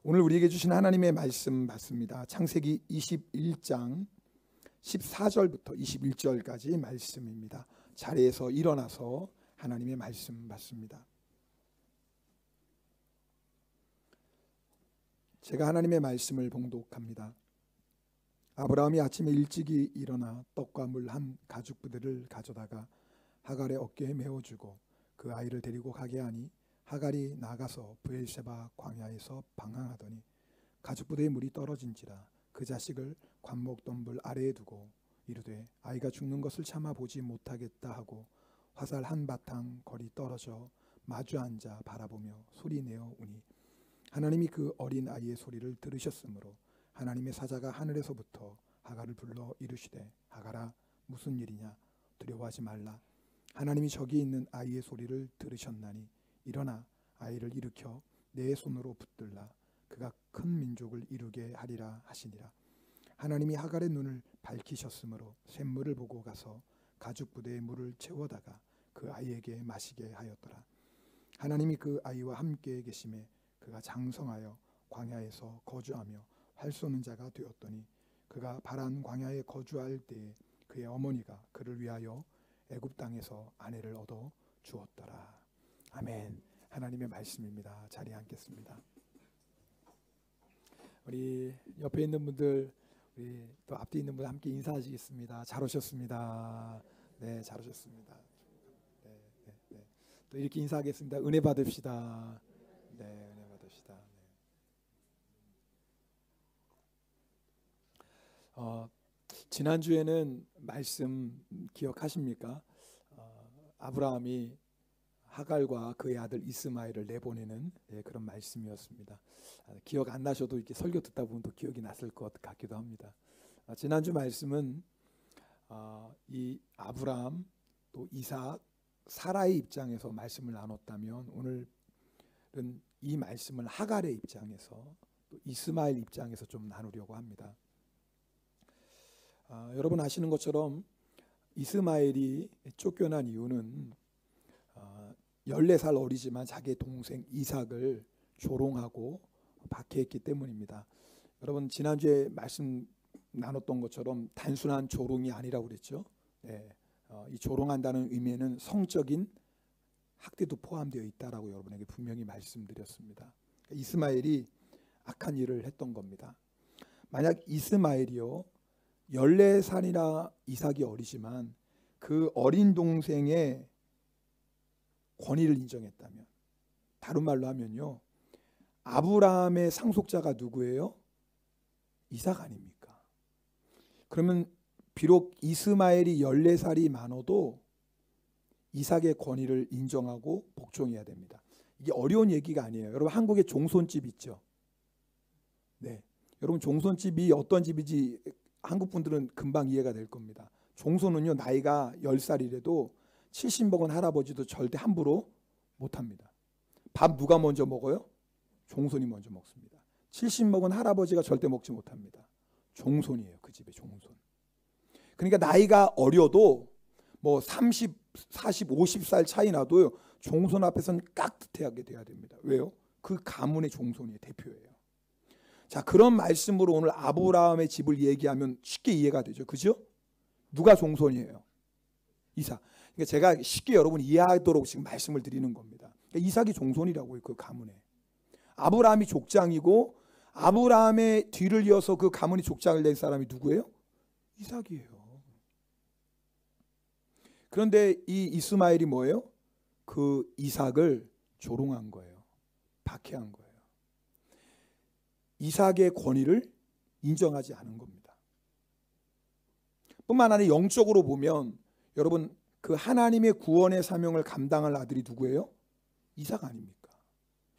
오늘 우리에게 주신 하나님의 말씀 받습니다. 창세기 21장 14절부터 21절까지 말씀입니다. 자리에서 일어나서 하나님의 말씀 받습니다. 제가 하나님의 말씀을 봉독합니다. 아브라함이 아침에 일찍이 일어나 떡과 물 한 가죽 부대를 가져다가 하갈의 어깨에 메어주고 그 아이를 데리고 가게 하니 하갈이 나가서 브엘세바 광야에서 방황하더니 가죽 부대에 물이 떨어진지라 그 자식을 관목덤불 아래에 두고 이르되 아이가 죽는 것을 참아 보지 못하겠다 하고 화살 한 바탕 거리 떨어져 마주 앉아 바라보며 소리내어 우니 하나님이 그 어린 아이의 소리를 들으셨으므로 하나님의 사자가 하늘에서부터 하갈을 불러 이르시되 하갈아 무슨 일이냐 두려워하지 말라 하나님이 저기 있는 아이의 소리를 들으셨나니 일어나 아이를 일으켜 내 손으로 붙들라 그가 큰 민족을 이루게 하리라 하시니라. 하나님이 하갈의 눈을 밝히셨으므로 샘물을 보고 가서 가죽 부대에 물을 채워다가 그 아이에게 마시게 하였더라. 하나님이 그 아이와 함께 계심에 그가 장성하여 광야에서 거주하며 활 쏘는 자가 되었더니 그가 바란 광야에 거주할 때에 그의 어머니가 그를 위하여 애굽 땅에서 아내를 얻어 주었더라. 아멘. 하나님의 말씀입니다. 자리에 앉겠습니다. 우리 옆에 있는 분들, 우리 또 앞뒤 있는 분 함께 인사하시겠습니다. 잘 오셨습니다. 네, 잘 오셨습니다. 네. 또 이렇게 인사하겠습니다. 은혜 받읍시다. 네, 은혜 받읍시다. 네. 지난주에는 말씀 기억하십니까? 아브라함이 하갈과 그의 아들 이스마엘을 내보내는 그런 말씀이었습니다. 기억 안 나셔도 이렇게 설교 듣다 보면 또 기억이 났을 것 같기도 합니다. 지난주 말씀은 이 아브라함 또 이삭 사라의 입장에서 말씀을 나눴다면 오늘은 이 말씀을 하갈의 입장에서 또 이스마엘 입장에서 좀 나누려고 합니다. 여러분 아시는 것처럼 이스마엘이 쫓겨난 이유는 14살 어리지만 자기의 동생 이삭을 조롱하고 박해했기 때문입니다. 여러분 지난주에 말씀 나눴던 것처럼 단순한 조롱이 아니라고 그랬죠. 네, 이 조롱한다는 의미에는 성적인 학대도 포함되어 있다라고 여러분에게 분명히 말씀드렸습니다. 이스마엘이 악한 일을 했던 겁니다. 만약 이스마엘이요 14살이나 이삭이 어리지만 그 어린 동생의 권위를 인정했다면, 다른 말로 하면요 아브라함의 상속자가 누구예요? 이삭 아닙니까? 그러면 비록 이스마엘이 14살이 많아도 이삭의 권위를 인정하고 복종해야 됩니다. 이게 어려운 얘기가 아니에요. 여러분 한국에 종손집 있죠? 네, 여러분 종손집이 어떤 집인지 한국 분들은 금방 이해가 될 겁니다. 종손은요 나이가 10살이라도 70 먹은 할아버지도 절대 함부로 못합니다. 밥 누가 먼저 먹어요? 종손이 먼저 먹습니다. 70 먹은 할아버지가 절대 먹지 못합니다. 종손이에요. 그 집의 종손. 그러니까 나이가 어려도 뭐 30, 40, 50살 차이 나도요 종손 앞에서는 깍듯하게 돼야 됩니다. 왜요? 그 가문의 종손이에요. 대표예요. 자, 그런 말씀으로 오늘 아브라함의 집을 얘기하면 쉽게 이해가 되죠. 그죠? 누가 종손이에요? 이삭. 그러니까 제가 쉽게 여러분 이해하도록 지금 말씀을 드리는 겁니다. 그러니까 이삭이 종손이라고요. 그 가문에. 아브라함이 족장이고 아브라함의 뒤를 이어서 그 가문이 족장을 낸 사람이 누구예요? 이삭이에요. 그런데 이 이스마엘이 뭐예요? 그 이삭을 조롱한 거예요. 박해한 거예요. 이삭의 권위를 인정하지 않은 겁니다. 뿐만 아니라 영적으로 보면 여러분 그 하나님의 구원의 사명을 감당할 아들이 누구예요? 이삭 아닙니까?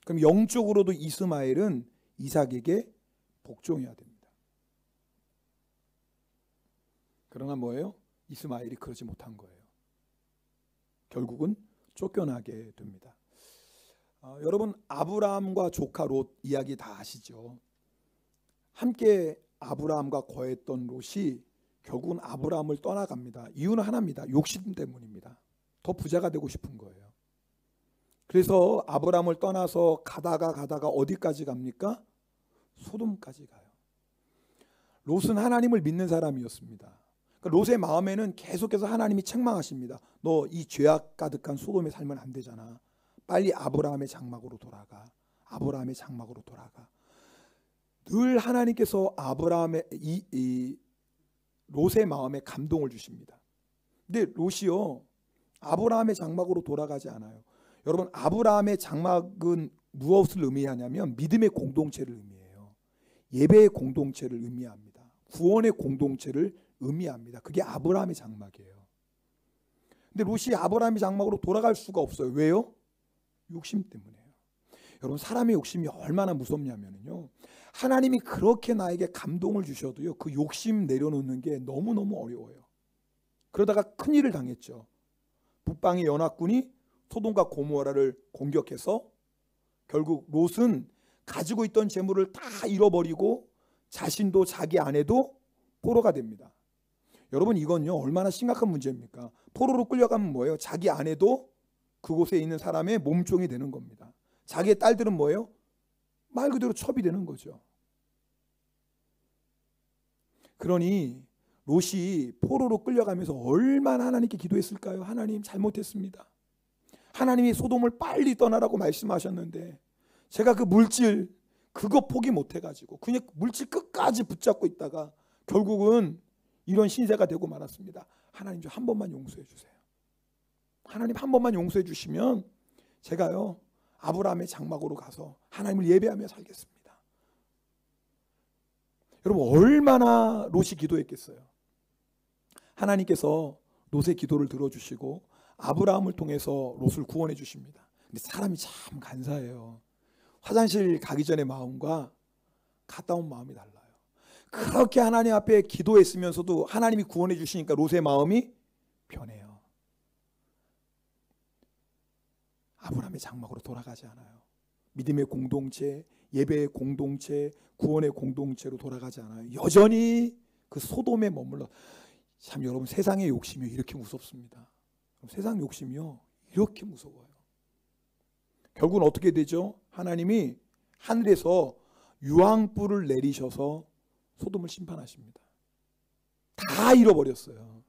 그럼 영적으로도 이스마엘은 이삭에게 복종해야 됩니다. 그러나 뭐예요? 이스마엘이 그러지 못한 거예요. 결국은 쫓겨나게 됩니다. 여러분 아브라함과 조카 롯 이야기 다 아시죠? 함께 아브라함과 거했던 롯이 결국은 아브라함을 떠나갑니다. 이유는 하나입니다. 욕심 때문입니다. 더 부자가 되고 싶은 거예요. 그래서 아브라함을 떠나서 가다가 어디까지 갑니까? 소돔까지 가요. 롯은 하나님을 믿는 사람이었습니다. 그러니까 롯의 마음에는 계속해서 하나님이 책망하십니다. 너 이 죄악 가득한 소돔에 살면 안 되잖아. 빨리 아브라함의 장막으로 돌아가. 아브라함의 장막으로 돌아가. 늘 하나님께서 아브라함의 이 롯의 마음에 감동을 주십니다. 근데 롯이요, 아브라함의 장막으로 돌아가지 않아요. 여러분, 아브라함의 장막은 무엇을 의미하냐면 믿음의 공동체를 의미해요. 예배의 공동체를 의미합니다. 구원의 공동체를 의미합니다. 그게 아브라함의 장막이에요. 근데 롯이 아브라함의 장막으로 돌아갈 수가 없어요. 왜요? 욕심 때문에요. 여러분, 사람의 욕심이 얼마나 무섭냐면요, 하나님이 그렇게 나에게 감동을 주셔도요, 그 욕심 내려놓는 게 너무너무 어려워요. 그러다가 큰일을 당했죠. 북방의 연합군이 소돔과 고모라를 공격해서 결국 롯은 가지고 있던 재물을 다 잃어버리고 자신도 자기 아내도 포로가 됩니다. 여러분, 이건요 얼마나 심각한 문제입니까? 포로로 끌려가면 뭐예요? 자기 아내도 그곳에 있는 사람의 몸종이 되는 겁니다. 자기의 딸들은 뭐예요? 말 그대로 첩이 되는 거죠. 그러니 롯이 포로로 끌려가면서 얼마나 하나님께 기도했을까요? 하나님, 잘못했습니다. 하나님이 소돔을 빨리 떠나라고 말씀하셨는데 제가 그 물질 그거 포기 못해가지고 그냥 물질 끝까지 붙잡고 있다가 결국은 이런 신세가 되고 말았습니다. 하나님, 저 한 번만 용서해 주세요. 하나님, 한 번만 용서해 주시면 제가요 아브라함의 장막으로 가서 하나님을 예배하며 살겠습니다. 여러분, 얼마나 롯이 기도했겠어요. 하나님께서 롯의 기도를 들어주시고 아브라함을 통해서 롯을 구원해 주십니다. 근데 사람이 참 간사해요. 화장실 가기 전의 마음과 갔다 온 마음이 달라요. 그렇게 하나님 앞에 기도했으면서도 하나님이 구원해 주시니까 롯의 마음이 변해요. 아브라함의 장막으로 돌아가지 않아요. 믿음의 공동체, 예배의 공동체, 구원의 공동체로 돌아가지 않아요. 여전히 그 소돔에 머물러. 참, 여러분, 세상의 욕심이 이렇게 무섭습니다. 세상 욕심이요 이렇게 무서워요. 결국은 어떻게 되죠? 하나님이 하늘에서 유황불을 내리셔서 소돔을 심판하십니다. 다 잃어버렸어요.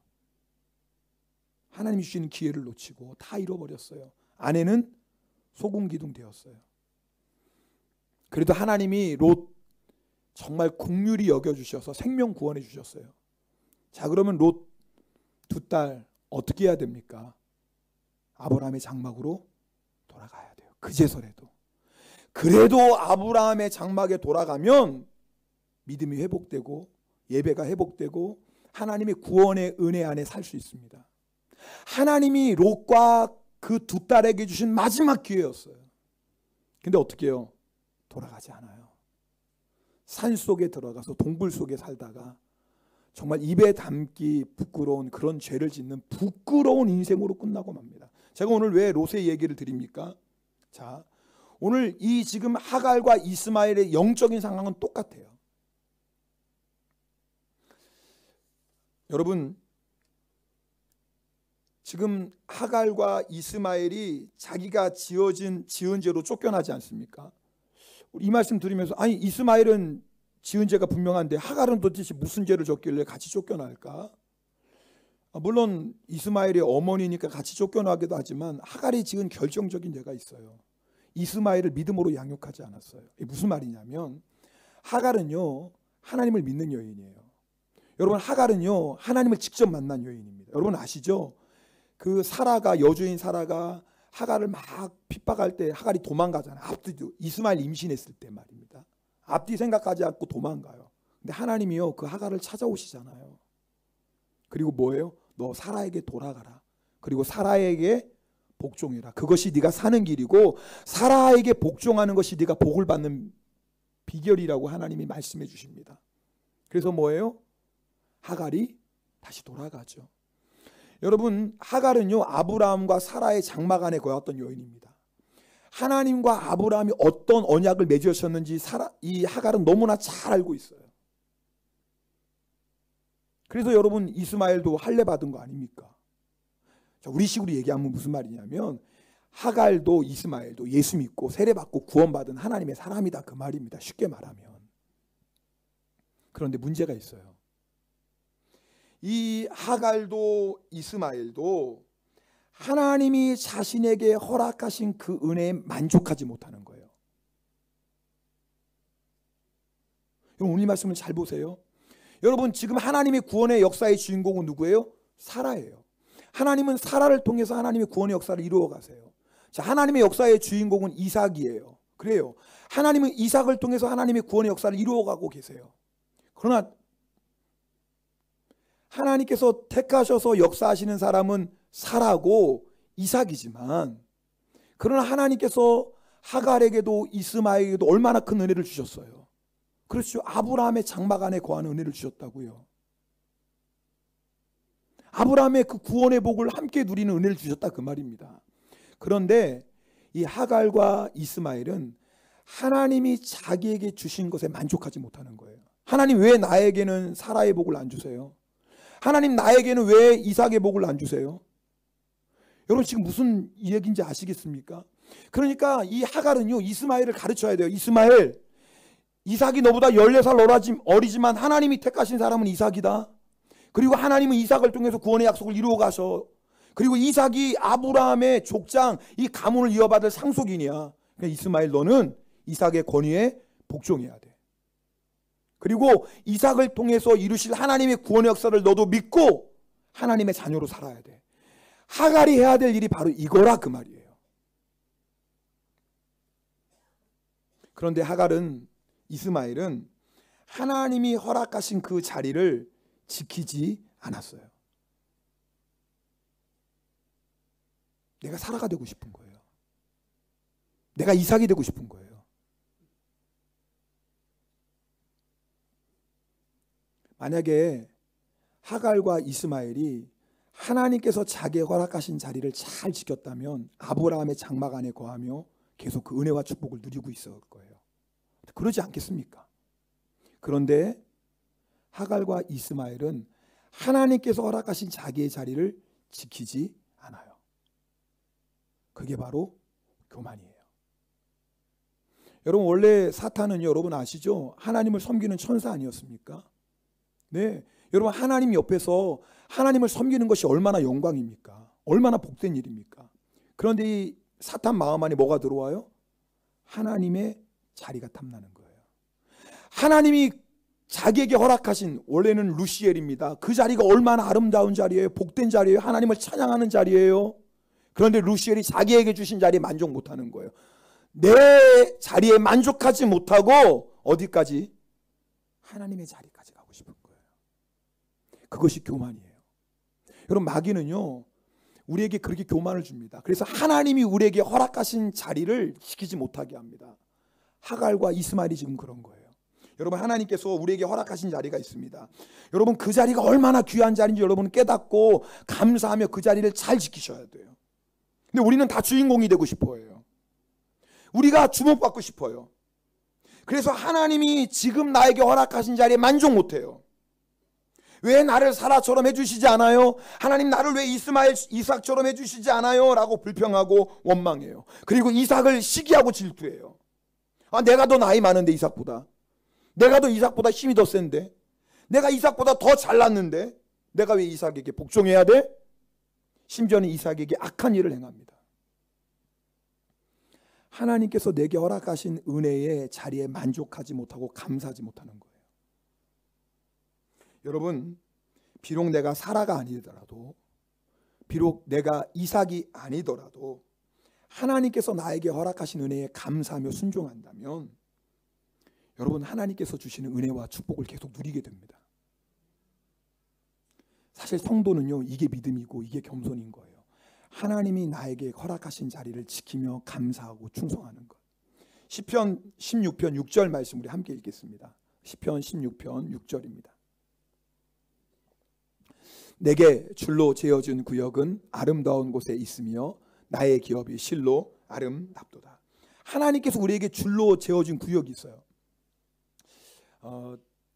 하나님이 주시는 기회를 놓치고 다 잃어버렸어요. 아내는 소금기둥 되었어요. 그래도 하나님이 롯 정말 긍휼히 여겨주셔서 생명 구원해 주셨어요. 자, 그러면 롯 두 딸 어떻게 해야 됩니까? 아브라함의 장막으로 돌아가야 돼요. 그제서라도. 그래도 아브라함의 장막에 돌아가면 믿음이 회복되고 예배가 회복되고 하나님의 구원의 은혜 안에 살 수 있습니다. 하나님이 롯과 그 두 딸에게 주신 마지막 기회였어요. 근데 어떻게 해요? 돌아가지 않아요. 산 속에 들어가서 동굴 속에 살다가 정말 입에 담기 부끄러운 그런 죄를 짓는 부끄러운 인생으로 끝나고 맙니다. 제가 오늘 왜 롯의 얘기를 드립니까? 자, 오늘 이 지금 하갈과 이스마엘의 영적인 상황은 똑같아요. 여러분, 지금 하갈과 이스마엘이 자기가 지은 죄로 쫓겨나지 않습니까? 이 말씀 드리면서 아니, 이스마엘은 지은 죄가 분명한데 하갈은 도대체 무슨 죄를 졌길래 같이 쫓겨날까? 물론 이스마엘의 어머니니까 같이 쫓겨나기도 하지만 하갈이 지은 결정적인 죄가 있어요. 이스마엘을 믿음으로 양육하지 않았어요. 이게 무슨 말이냐면 하갈은요 하나님을 믿는 여인이에요. 여러분, 하갈은요 하나님을 직접 만난 여인입니다. 여러분 아시죠? 그 사라가, 여주인 사라가 하갈을 막 핍박할 때 하갈이 도망가잖아요. 앞뒤도 이스마엘 임신했을 때 말입니다. 앞뒤 생각하지 않고 도망가요. 근데 하나님이요 그 하갈을 찾아오시잖아요. 그리고 뭐예요? 너 사라에게 돌아가라. 그리고 사라에게 복종해라. 그것이 네가 사는 길이고 사라에게 복종하는 것이 네가 복을 받는 비결이라고 하나님이 말씀해 주십니다. 그래서 뭐예요? 하갈이 다시 돌아가죠. 여러분, 하갈은요 아브라함과 사라의 장막 안에 거했던 여인입니다. 하나님과 아브라함이 어떤 언약을 맺으셨는지 이 하갈은 너무나 잘 알고 있어요. 그래서 여러분, 이스마엘도 할례 받은 거 아닙니까? 자, 우리 식으로 얘기하면 무슨 말이냐면 하갈도 이스마엘도 예수 믿고 세례 받고 구원받은 하나님의 사람이다, 그 말입니다. 쉽게 말하면. 그런데 문제가 있어요. 이 하갈도 이스마엘도 하나님이 자신에게 허락하신 그 은혜에 만족하지 못하는 거예요. 여러분, 오늘 말씀을 잘 보세요. 여러분, 지금 하나님의 구원의 역사의 주인공은 누구예요? 사라예요. 하나님은 사라를 통해서 하나님의 구원의 역사를 이루어 가세요. 자, 하나님의 역사의 주인공은 이삭이에요. 그래요. 하나님은 이삭을 통해서 하나님의 구원의 역사를 이루어 가고 계세요. 그러나 하나님께서 택하셔서 역사하시는 사람은 사라고 이삭이지만, 그러나 하나님께서 하갈에게도 이스마엘에게도 얼마나 큰 은혜를 주셨어요. 그렇죠. 아브라함의 장막 안에 거하는 은혜를 주셨다고요. 아브라함의 그 구원의 복을 함께 누리는 은혜를 주셨다, 그 말입니다. 그런데 이 하갈과 이스마엘은 하나님이 자기에게 주신 것에 만족하지 못하는 거예요. 하나님, 왜 나에게는 사라의 복을 안 주세요? 하나님, 나에게는 왜 이삭의 복을 안 주세요? 여러분, 지금 무슨 얘기인지 아시겠습니까? 그러니까 이 하갈은요, 이스마엘을 가르쳐야 돼요. 이스마엘, 이삭이 너보다 14살 어리지만 하나님이 택하신 사람은 이삭이다. 그리고 하나님은 이삭을 통해서 구원의 약속을 이루어 가셔. 그리고 이삭이 아브라함의 족장, 이 가문을 이어받을 상속인이야. 그러니까 이스마엘, 너는 이삭의 권위에 복종해야 돼. 그리고 이삭을 통해서 이루실 하나님의 구원의 역사를 너도 믿고 하나님의 자녀로 살아야 돼. 하갈이 해야 될 일이 바로 이거라, 그 말이에요. 그런데 하갈은, 이스마엘은 하나님이 허락하신 그 자리를 지키지 않았어요. 내가 사라가 되고 싶은 거예요. 내가 이삭이 되고 싶은 거예요. 만약에 하갈과 이스마엘이 하나님께서 자기의 허락하신 자리를 잘 지켰다면 아브라함의 장막 안에 거하며 계속 그 은혜와 축복을 누리고 있을 거예요. 그러지 않겠습니까? 그런데 하갈과 이스마엘은 하나님께서 허락하신 자기의 자리를 지키지 않아요. 그게 바로 교만이에요. 여러분, 원래 사탄은요, 여러분 아시죠? 하나님을 섬기는 천사 아니었습니까? 네, 여러분, 하나님 옆에서 하나님을 섬기는 것이 얼마나 영광입니까? 얼마나 복된 일입니까? 그런데 이 사탄 마음 안에 뭐가 들어와요? 하나님의 자리가 탐나는 거예요. 하나님이 자기에게 허락하신, 원래는 루시엘입니다. 그 자리가 얼마나 아름다운 자리예요. 복된 자리예요. 하나님을 찬양하는 자리예요. 그런데 루시엘이 자기에게 주신 자리에 만족 못하는 거예요. 내 자리에 만족하지 못하고 어디까지? 하나님의 자리까지 가고 싶은 거예요. 그것이 교만이에요. 여러분, 마귀는요, 우리에게 그렇게 교만을 줍니다. 그래서 하나님이 우리에게 허락하신 자리를 지키지 못하게 합니다. 하갈과 이스마엘이 지금 그런 거예요. 여러분, 하나님께서 우리에게 허락하신 자리가 있습니다. 여러분, 그 자리가 얼마나 귀한 자리인지 여러분은 깨닫고 감사하며 그 자리를 잘 지키셔야 돼요. 근데 우리는 다 주인공이 되고 싶어요. 우리가 주목받고 싶어요. 그래서 하나님이 지금 나에게 허락하신 자리에 만족 못해요. 왜 나를 사라처럼 해주시지 않아요? 하나님, 나를 왜 이스마엘, 이삭처럼 해주시지 않아요? 라고 불평하고 원망해요. 그리고 이삭을 시기하고 질투해요. 아, 내가 더 나이 많은데, 이삭보다. 내가 더 이삭보다 힘이 더 센데. 내가 이삭보다 더 잘났는데 내가 왜 이삭에게 복종해야 돼? 심지어는 이삭에게 악한 일을 행합니다. 하나님께서 내게 허락하신 은혜의 자리에 만족하지 못하고 감사하지 못하는 거예요. 여러분, 비록 내가 사라가 아니더라도, 비록 내가 이삭이 아니더라도 하나님께서 나에게 허락하신 은혜에 감사하며 순종한다면 여러분, 하나님께서 주시는 은혜와 축복을 계속 누리게 됩니다. 사실 성도는요, 이게 믿음이고 이게 겸손인 거예요. 하나님이 나에게 허락하신 자리를 지키며 감사하고 충성하는 것. 시편 16편 6절 말씀 우리 함께 읽겠습니다. 시편 16편 6절입니다. 내게 줄로 재어준 구역은 아름다운 곳에 있으며 나의 기업이 실로 아름답도다. 하나님께서 우리에게 줄로 재어준 구역이 있어요.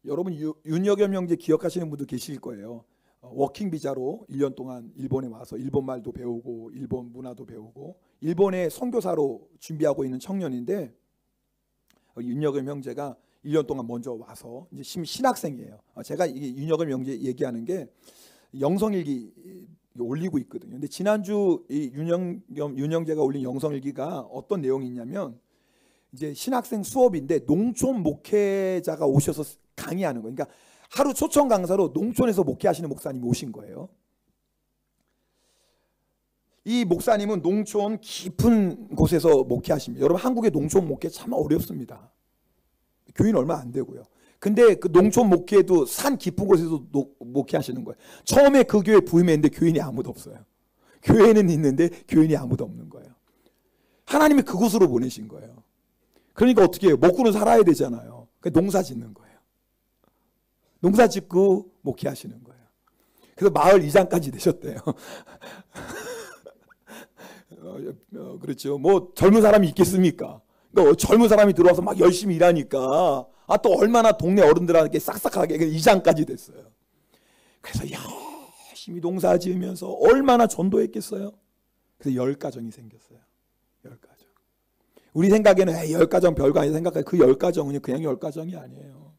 여러분, 윤여겸 형제 기억하시는 분도 계실 거예요. 워킹 비자로 1년 동안 일본에 와서 일본 말도 배우고 일본 문화도 배우고 일본에 선교사로 준비하고 있는 청년인데, 윤여겸 형제가 1년 동안 먼저 와서 이제 신학생이에요. 제가 이게 윤혁을 명제 얘기하는 게 영성일기 올리고 있거든요. 근데 지난주 이 윤영재가 올린 영성일기가 어떤 내용이 있냐면 이제 신학생 수업인데 농촌 목회자가 오셔서 강의하는 거예요. 그러니까 하루 초청 강사로 농촌에서 목회하시는 목사님이 오신 거예요. 이 목사님은 농촌 깊은 곳에서 목회하십니다. 여러분, 한국의 농촌 목회 참 어렵습니다. 교인 얼마 안 되고요. 근데 그 농촌 목회도 산 깊은 곳에서 목회하시는 거예요. 처음에 그 교회 부임했는데 교인이 아무도 없어요. 교회는 있는데 교인이 아무도 없는 거예요. 하나님이 그곳으로 보내신 거예요. 그러니까 어떻게 해요? 먹고는 살아야 되잖아요. 그러니까 농사 짓는 거예요. 농사 짓고 목회하시는 거예요. 그래서 마을 이장까지 되셨대요. 그렇죠. 뭐 젊은 사람이 있겠습니까? 그러니까 젊은 사람이 들어와서 막 열심히 일하니까 또 얼마나 동네 어른들한테 싹싹하게 이장까지 됐어요. 그래서 열심히 농사 지으면서 얼마나 전도했겠어요. 그래서 10가정이 생겼어요. 10가정. 우리 생각에는 10가정 별거 아니라 생각해. 그 10가정은 그냥 10가정이 아니에요.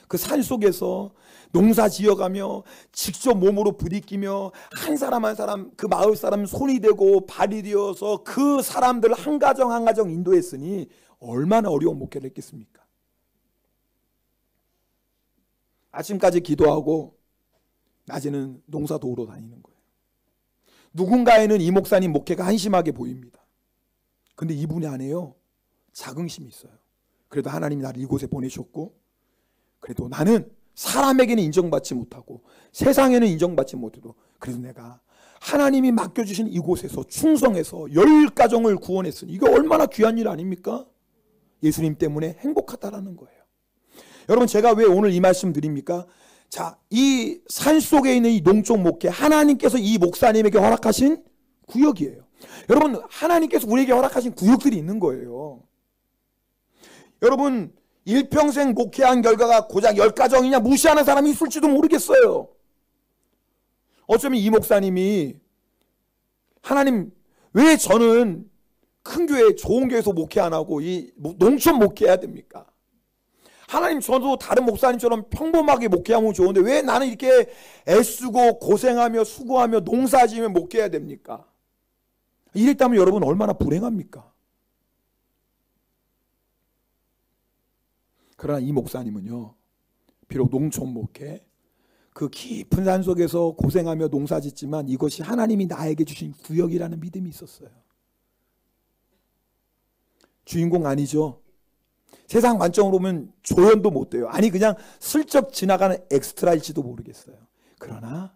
그 산 속에서 농사 지어가며 직접 몸으로 부딪히며 한 사람 한 사람 그 마을 사람 손이 되고 발이 되어서 그 사람들 한 가정 한 가정 인도했으니 얼마나 어려운 목회를 했겠습니까? 아침까지 기도하고 낮에는 농사 도우러 다니는 거예요. 누군가에는 이 목사님 목회가 한심하게 보입니다. 근데 이분이 안에요 자긍심이 있어요. 그래도 하나님이 나를 이곳에 보내셨고, 그래도 나는 사람에게는 인정받지 못하고 세상에는 인정받지 못해도 그래도 내가 하나님이 맡겨주신 이곳에서 충성해서 10가정을 구원했으니 이게 얼마나 귀한 일 아닙니까? 예수님 때문에 행복하다라는 거예요. 여러분, 제가 왜 오늘 이 말씀 드립니까? 자, 이 산속에 있는 이 농촌 목회, 하나님께서 이 목사님에게 허락하신 구역이에요. 여러분, 하나님께서 우리에게 허락하신 구역들이 있는 거예요. 여러분, 일평생 목회한 결과가 고작 10가정이냐 무시하는 사람이 있을지도 모르겠어요. 어쩌면 이 목사님이 하나님, 왜 저는 큰 교회 좋은 교회에서 목회 안 하고 이 농촌 목회해야 됩니까? 하나님, 저도 다른 목사님처럼 평범하게 목회하면 좋은데 왜 나는 이렇게 애쓰고 고생하며 수고하며 농사지으며 목회해야 됩니까? 이랬다면 여러분 얼마나 불행합니까? 그러나 이 목사님은요, 비록 농촌 목회, 그 깊은 산 속에서 고생하며 농사 짓지만 이것이 하나님이 나에게 주신 구역이라는 믿음이 있었어요. 주인공 아니죠. 세상 관점으로 보면 조연도 못 돼요. 아니, 그냥 슬쩍 지나가는 엑스트라일지도 모르겠어요. 그러나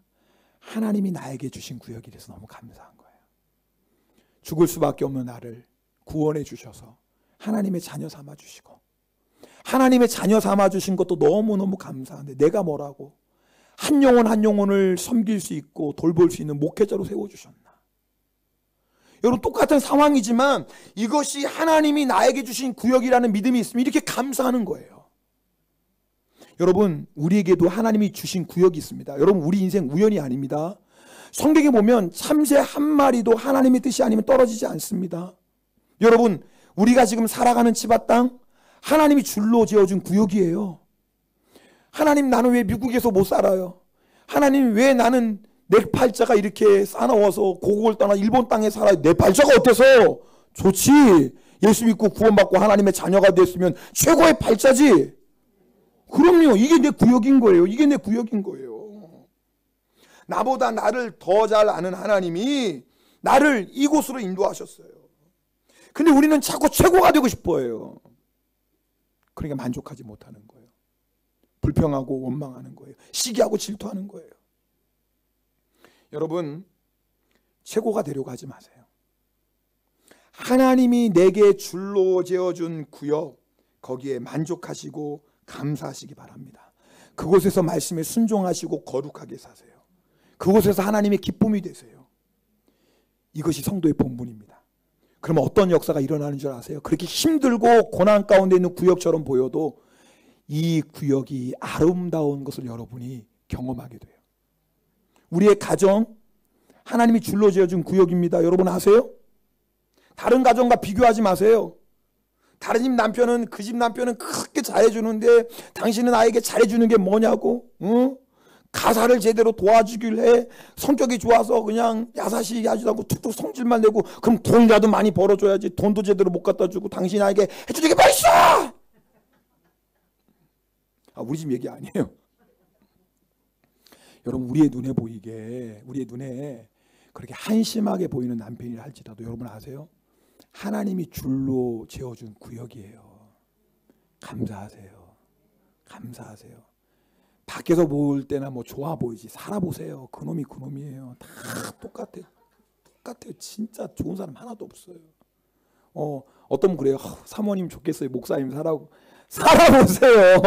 하나님이 나에게 주신 구역이라서 너무 감사한 거예요. 죽을 수밖에 없는 나를 구원해 주셔서 하나님의 자녀 삼아 주시고, 하나님의 자녀 삼아 주신 것도 너무너무 감사한데 내가 뭐라고 한 영혼 한 영혼을 섬길 수 있고 돌볼 수 있는 목회자로 세워주셨나. 여러분, 똑같은 상황이지만 이것이 하나님이 나에게 주신 구역이라는 믿음이 있으면 이렇게 감사하는 거예요. 여러분, 우리에게도 하나님이 주신 구역이 있습니다. 여러분, 우리 인생 우연이 아닙니다. 성경에 보면 참새 한 마리도 하나님의 뜻이 아니면 떨어지지 않습니다. 여러분, 우리가 지금 살아가는 치바 땅, 하나님이 줄로 지어준 구역이에요. 하나님, 나는 왜 미국에서 못 살아요? 하나님, 왜 나는 내 팔자가 이렇게 싸나워서 고국을 떠나 일본 땅에 살아요? 내 팔자가 어때서? 좋지. 예수 믿고 구원받고 하나님의 자녀가 됐으면 최고의 팔자지. 그럼요. 이게 내 구역인 거예요. 이게 내 구역인 거예요. 나보다 나를 더 잘 아는 하나님이 나를 이곳으로 인도하셨어요. 근데 우리는 자꾸 최고가 되고 싶어 해요. 그러니까 만족하지 못하는 거예요. 불평하고 원망하는 거예요. 시기하고 질투하는 거예요. 여러분, 최고가 되려고 하지 마세요. 하나님이 내게 줄로 지어준 구역, 거기에 만족하시고 감사하시기 바랍니다. 그곳에서 말씀에 순종하시고 거룩하게 사세요. 그곳에서 하나님의 기쁨이 되세요. 이것이 성도의 본분입니다. 그러면 어떤 역사가 일어나는 줄 아세요? 그렇게 힘들고 고난 가운데 있는 구역처럼 보여도 이 구역이 아름다운 것을 여러분이 경험하게 돼요. 우리의 가정, 하나님이 줄로 지어준 구역입니다. 여러분 아세요? 다른 가정과 비교하지 마세요. 다른 집 남편은 그 집 남편은 그렇게 잘해주는데 당신은 나에게 잘해주는 게 뭐냐고. 응? 가사를 제대로 도와주길래 성격이 좋아서 그냥 야사시게 하지도 않고 툭툭 성질만 내고 그럼 돈이라도 많이 벌어줘야지. 돈도 제대로 못 갖다 주고 당신 나에게 해주는 게 뭐 있어. 우리 집 얘기 아니에요. 여러분, 우리의 눈에 보이게, 우리의 눈에 그렇게 한심하게 보이는 남편이라 할지라도 여러분 아세요? 하나님이 줄로 재어준 구역이에요. 감사하세요. 감사하세요. 밖에서 볼 때나 뭐 좋아 보이지, 살아보세요. 그놈이 그놈이에요. 다 똑같아요. 똑같아요. 진짜 좋은 사람 하나도 없어요. 어떤 분 그래요. 사모님 좋겠어요. 목사님 살아보세요.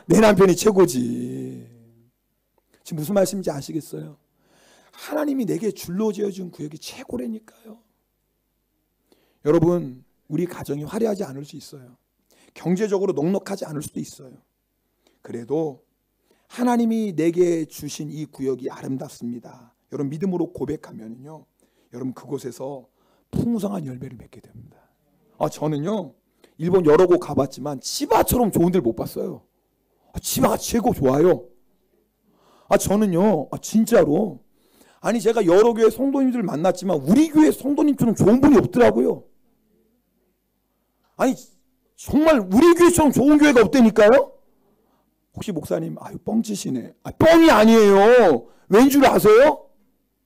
내 남편이 최고지. 지금 무슨 말씀인지 아시겠어요? 하나님이 내게 줄로 지어준 구역이 최고라니까요. 여러분, 우리 가정이 화려하지 않을 수 있어요. 경제적으로 넉넉하지 않을 수도 있어요. 그래도 하나님이 내게 주신 이 구역이 아름답습니다. 여러분, 믿음으로 고백하면요, 여러분 그곳에서 풍성한 열매를 맺게 됩니다. 저는요, 일본 여러 곳 가봤지만 치바처럼 좋은 데를 못 봤어요. 치바가 최고 좋아요. 저는요, 진짜로, 제가 여러 교회 성도님들 만났지만 우리 교회 성도님처럼 좋은 분이 없더라고요. 정말 우리 교회처럼 좋은 교회가 없다니까요. 혹시 목사님 뻥치시네. 뻥이 아니에요. 왠 줄 아세요?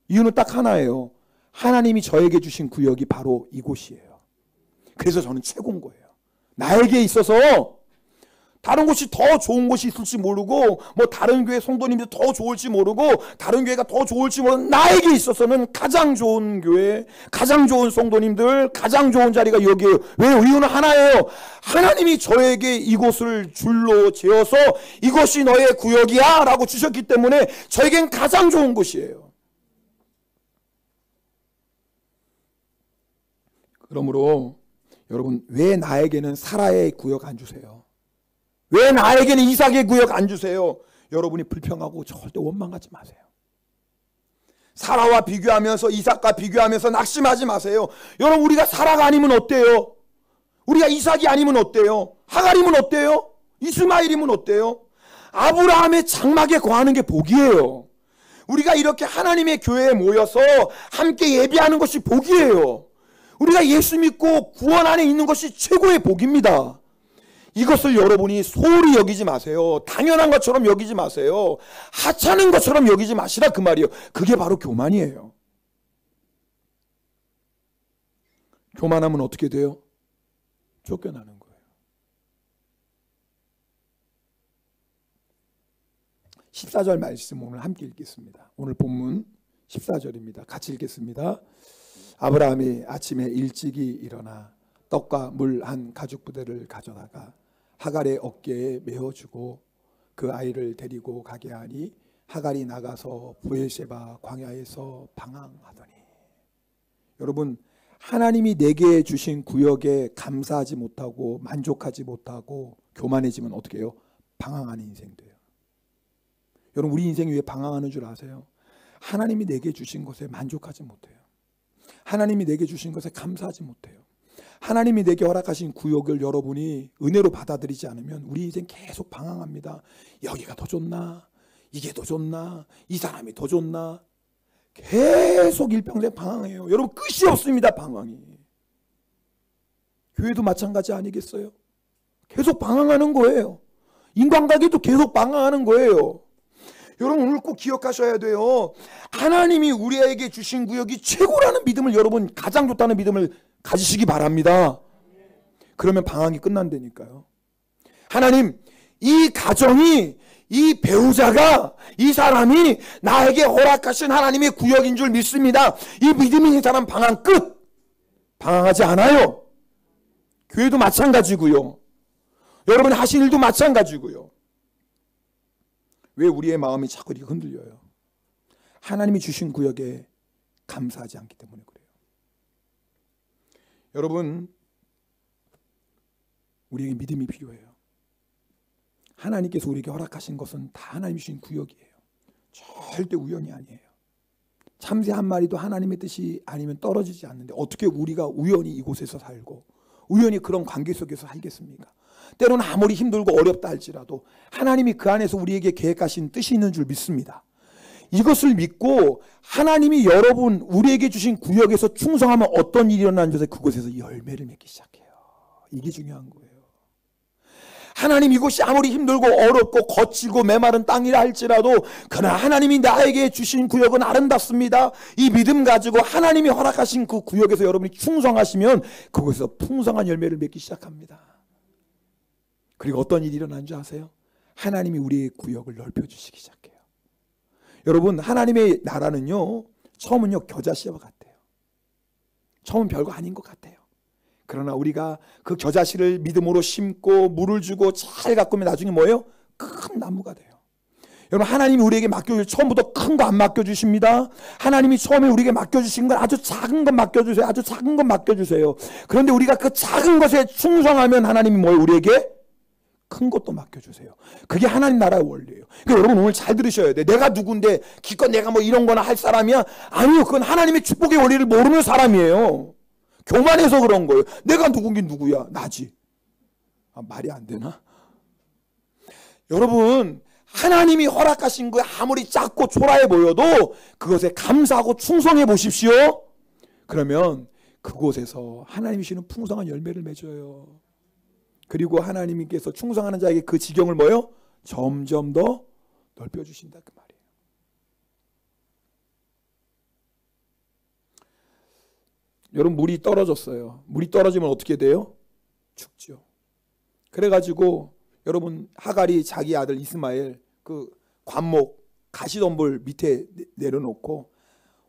이유는 딱 하나예요. 하나님이 저에게 주신 구역이 바로 이곳이에요. 그래서 저는 최고인 거예요. 나에게 있어서 다른 곳이 더 좋은 곳이 있을지 모르고, 뭐 다른 교회 성도님들 더 좋을지 모르고, 다른 교회가 더 좋을지 모르고, 나에게 있어서는 가장 좋은 교회, 가장 좋은 성도님들, 가장 좋은 자리가 여기에요. 왜요? 이유는 하나예요. 하나님이 저에게 이곳을 줄로 재어서 이것이 너의 구역이야 라고 주셨기 때문에 저에겐 가장 좋은 곳이에요. 그러므로 여러분, 왜 나에게는 사라의 구역 안 주세요? 왜 나에게는 이삭의 구역 안 주세요? 여러분이 불평하고 절대 원망하지 마세요. 사라와 비교하면서, 이삭과 비교하면서 낙심하지 마세요. 여러분, 우리가 사라가 아니면 어때요? 우리가 이삭이 아니면 어때요? 하갈이면 어때요? 이스마엘이면 어때요? 아브라함의 장막에 거하는 게 복이에요. 우리가 이렇게 하나님의 교회에 모여서 함께 예배하는 것이 복이에요. 우리가 예수 믿고 구원 안에 있는 것이 최고의 복입니다. 이것을 여러분이 소홀히 여기지 마세요. 당연한 것처럼 여기지 마세요. 하찮은 것처럼 여기지 마시라 그 말이에요. 그게 바로 교만이에요. 교만하면 어떻게 돼요? 쫓겨나는 거예요. 14절 말씀 오늘 함께 읽겠습니다. 오늘 본문 14절입니다. 같이 읽겠습니다. 아브라함이 아침에 일찍이 일어나 떡과 물 한 가죽 부대를 가져다가 하갈의 어깨에 메어주고 그 아이를 데리고 가게 하니 하갈이 나가서 브엘세바 광야에서 방황하더니. 여러분, 하나님이 내게 주신 구역에 감사하지 못하고 만족하지 못하고 교만해지면 어떻게 해요? 방황하는 인생 돼요. 여러분, 우리 인생이 왜 방황하는 줄 아세요? 하나님이 내게 주신 것에 만족하지 못해요. 하나님이 내게 주신 것에 감사하지 못해요. 하나님이 내게 허락하신 구역을 여러분이 은혜로 받아들이지 않으면 우리 인생 계속 방황합니다. 여기가 더 좋나? 이게 더 좋나? 이 사람이 더 좋나? 계속 일평생 방황해요. 여러분, 끝이 없습니다. 방황이. 교회도 마찬가지 아니겠어요? 계속 방황하는 거예요. 인간관계도 계속 방황하는 거예요. 여러분, 오늘 꼭 기억하셔야 돼요. 하나님이 우리에게 주신 구역이 최고라는 믿음을, 여러분 가장 좋다는 믿음을 가지시기 바랍니다. 그러면 방황이 끝난다니까요. 하나님, 이 가정이, 이 배우자가, 이 사람이 나에게 허락하신 하나님의 구역인 줄 믿습니다. 이 믿음이 있는 사람 방황 끝. 방황하지 않아요. 교회도 마찬가지고요. 여러분 하신 일도 마찬가지고요. 왜 우리의 마음이 자꾸 이렇게 흔들려요? 하나님이 주신 구역에 감사하지 않기 때문에 그래요. 여러분, 우리에게 믿음이 필요해요. 하나님께서 우리에게 허락하신 것은 다 하나님이 주신 구역이에요. 절대 우연이 아니에요. 참새 한 마리도 하나님의 뜻이 아니면 떨어지지 않는데 어떻게 우리가 우연히 이곳에서 살고 우연히 그런 관계 속에서 살겠습니까? 때로는 아무리 힘들고 어렵다 할지라도 하나님이 그 안에서 우리에게 계획하신 뜻이 있는 줄 믿습니다. 이것을 믿고 하나님이 여러분 우리에게 주신 구역에서 충성하면 어떤 일이 일어나는지 그곳에서 열매를 맺기 시작해요. 이게 중요한 거예요. 하나님 이곳이 아무리 힘들고 어렵고 거칠고 메마른 땅이라 할지라도 그러나 하나님이 나에게 주신 구역은 아름답습니다. 이 믿음 가지고 하나님이 허락하신 그 구역에서 여러분이 충성하시면 그곳에서 풍성한 열매를 맺기 시작합니다. 그리고 어떤 일이 일어나는 줄 아세요? 하나님이 우리의 구역을 넓혀주시기 시작해요. 여러분 하나님의 나라는요 처음은요 겨자씨와 같아요. 처음은 별거 아닌 것 같아요. 그러나 우리가 그 겨자씨를 믿음으로 심고 물을 주고 잘 가꾸면 나중에 뭐예요? 큰 나무가 돼요. 여러분 하나님이 우리에게 맡겨주실 처음부터 큰 거 안 맡겨주십니다. 하나님이 처음에 우리에게 맡겨주신 건 아주 작은 것 맡겨주세요. 아주 작은 것 맡겨주세요. 그런데 우리가 그 작은 것에 충성하면 하나님이 뭐예요? 우리에게 큰 것도 맡겨주세요. 그게 하나님 나라의 원리예요. 그러니까 여러분 오늘 잘 들으셔야 돼. 내가 누군데 기껏 내가 뭐 이런 거나 할 사람이야? 아니요. 그건 하나님의 축복의 원리를 모르는 사람이에요. 교만해서 그런 거예요. 내가 누구긴 누구야? 나지. 말이 안 되나? 여러분 하나님이 허락하신 거 아무리 작고 초라해 보여도 그것에 감사하고 충성해 보십시오. 그러면 그곳에서 하나님이 주시는 풍성한 열매를 맺어요. 그리고 하나님께서 충성하는 자에게 그 지경을 뭐요? 점점 더 넓혀주신다 그 말이에요. 여러분 물이 떨어졌어요. 물이 떨어지면 어떻게 돼요? 죽죠. 그래가지고 여러분 하갈이 자기 아들 이스마엘 그 관목 가시덤불 밑에 내려놓고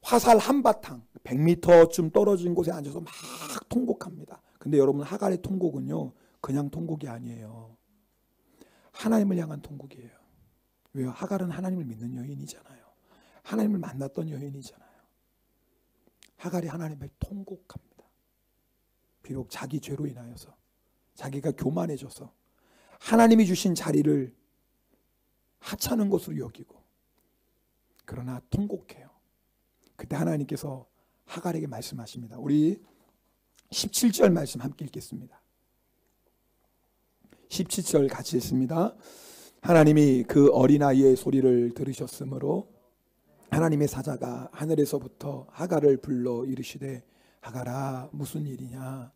화살 한바탕 100m쯤 떨어진 곳에 앉아서 막 통곡합니다. 근데 여러분 하갈의 통곡은요 그냥 통곡이 아니에요. 하나님을 향한 통곡이에요. 왜요? 하갈은 하나님을 믿는 여인이잖아요. 하나님을 만났던 여인이잖아요. 하갈이 하나님을 통곡합니다. 비록 자기 죄로 인하여서 자기가 교만해져서 하나님이 주신 자리를 하찮은 것으로 여기고 그러나 통곡해요. 그때 하나님께서 하갈에게 말씀하십니다. 우리 17절 말씀 함께 읽겠습니다. 17절 같이 읽습니다. 하나님이 그 어린아이의 소리를 들으셨으므로 하나님의 사자가 하늘에서부터 하갈을 불러 이르시되 하갈아 무슨 일이냐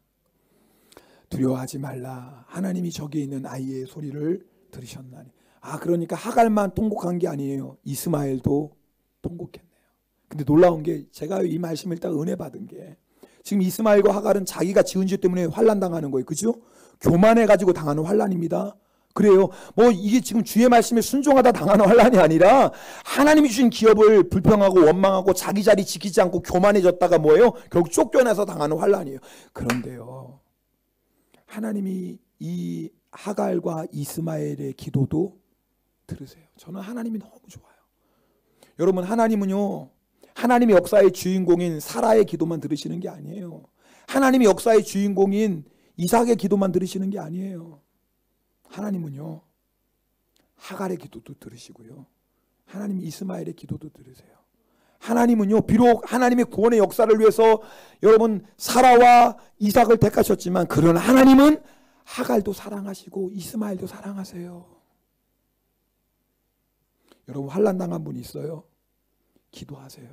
두려워하지 말라 하나님이 저기 있는 아이의 소리를 들으셨나니. 그러니까 하갈만 통곡한 게 아니에요. 이스마엘도 통곡했네요. 근데 놀라운 게 제가 이 말씀을 딱 은혜 받은 게 지금 이스마엘과 하갈은 자기가 지은 죄 때문에 환난 당하는 거예요. 그죠? 교만해가지고 당하는 환난입니다. 그래요. 뭐 이게 지금 주의 말씀에 순종하다 당하는 환난이 아니라 하나님이 주신 기업을 불평하고 원망하고 자기 자리 지키지 않고 교만해졌다가 뭐예요? 결국 쫓겨나서 당하는 환난이에요. 그런데요. 하나님이 이 하갈과 이스마엘의 기도도 들으세요. 저는 하나님이 너무 좋아요. 여러분 하나님은요. 하나님의 역사의 주인공인 사라의 기도만 들으시는 게 아니에요. 하나님의 역사의 주인공인 이삭의 기도만 들으시는 게 아니에요. 하나님은요. 하갈의 기도도 들으시고요. 하나님 이스마엘의 기도도 들으세요. 하나님은요. 비록 하나님의 구원의 역사를 위해서 여러분 사라와 이삭을 택하셨지만 그러나 하나님은 하갈도 사랑하시고 이스마엘도 사랑하세요. 여러분 환난 당한 분이 있어요. 기도하세요.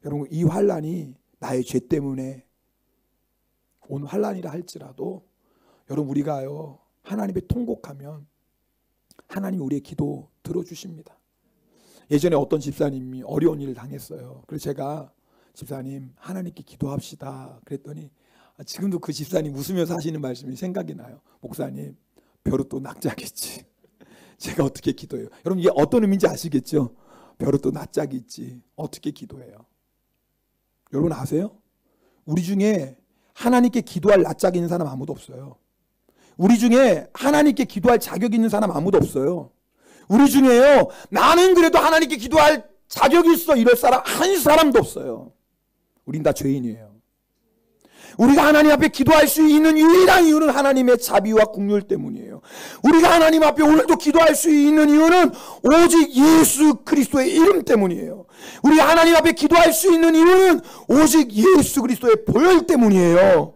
여러분 이 환난이 나의 죄 때문에 온 환난이라 할지라도 여러분 우리가요 하나님의 통곡하면 하나님이 우리의 기도 들어주십니다. 예전에 어떤 집사님이 어려운 일을 당했어요. 그래서 제가 집사님 하나님께 기도합시다 그랬더니 지금도 그 집사님 웃으면서 하시는 말씀이 생각이 나요. 목사님 벼룩도 낙작했지. 제가 어떻게 기도해요? 여러분 이게 어떤 의미인지 아시겠죠? 벼룩도 낯짝이 있지. 어떻게 기도해요? 여러분 아세요? 우리 중에 하나님께 기도할 낯짝이 있는 사람 아무도 없어요. 우리 중에 하나님께 기도할 자격이 있는 사람 아무도 없어요. 우리 중에요. 나는 그래도 하나님께 기도할 자격이 있어 이럴 사람 한 사람도 없어요. 우린 다 죄인이에요. 우리가 하나님 앞에 기도할 수 있는 유일한 이유는 하나님의 자비와 긍휼 때문이에요. 우리가 하나님 앞에 오늘도 기도할 수 있는 이유는 오직 예수 그리스도의 이름 때문이에요. 우리가 하나님 앞에 기도할 수 있는 이유는 오직 예수 그리스도의 보혈 때문이에요.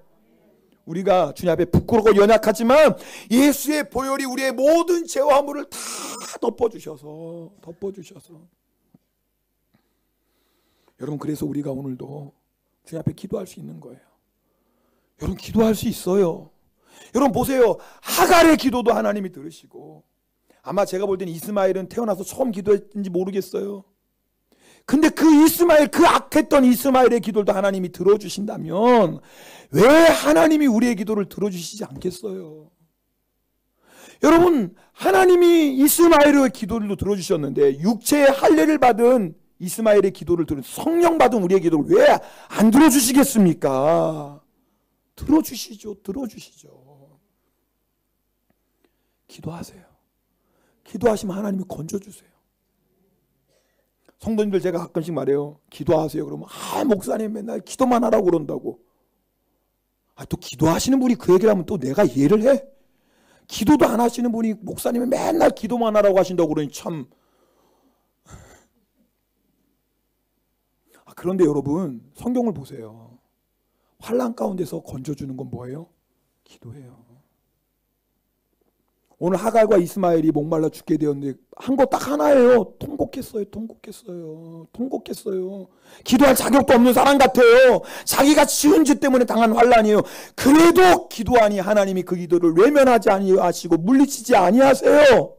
우리가 주님 앞에 부끄럽고 연약하지만 예수의 보혈이 우리의 모든 죄와 허물을 다 덮어주셔서 여러분, 그래서 우리가 오늘도 주님 앞에 기도할 수 있는 거예요. 여러분, 기도할 수 있어요. 여러분 보세요. 하갈의 기도도 하나님이 들으시고, 아마 제가 볼 때는 이스마엘은 태어나서 처음 기도했는지 모르겠어요. 근데 그 이스마엘, 그 악했던 이스마엘의 기도도 하나님이 들어주신다면 왜 하나님이 우리의 기도를 들어주시지 않겠어요? 여러분, 하나님이 이스마엘의 기도를 들어주셨는데 육체의 할례를 받은 이스마엘의 기도를 성령 받은 우리의 기도를 왜 안 들어주시겠습니까? 들어주시죠. 기도하세요. 기도하시면 하나님이 건져주세요. 성도님들, 제가 가끔씩 말해요. 기도하세요. 그러면 목사님 맨날 기도만 하라고 그런다고. 또 기도하시는 분이 그 얘기를 하면 또 내가 이해를 해? 기도도 안 하시는 분이 목사님이 맨날 기도만 하라고 하신다고 그러니 참. 그런데 여러분, 성경을 보세요. 환난 가운데서 건져주는 건 뭐예요? 기도예요. 오늘 하갈과 이스마엘이 목말라 죽게 되었는데 한 거 딱 하나예요. 통곡했어요. 기도할 자격도 없는 사람 같아요. 자기가 지은 죄 때문에 당한 환난이에요. 그래도 기도하니 하나님이 그 기도를 외면하지 아니하시고 물리치지 아니하세요.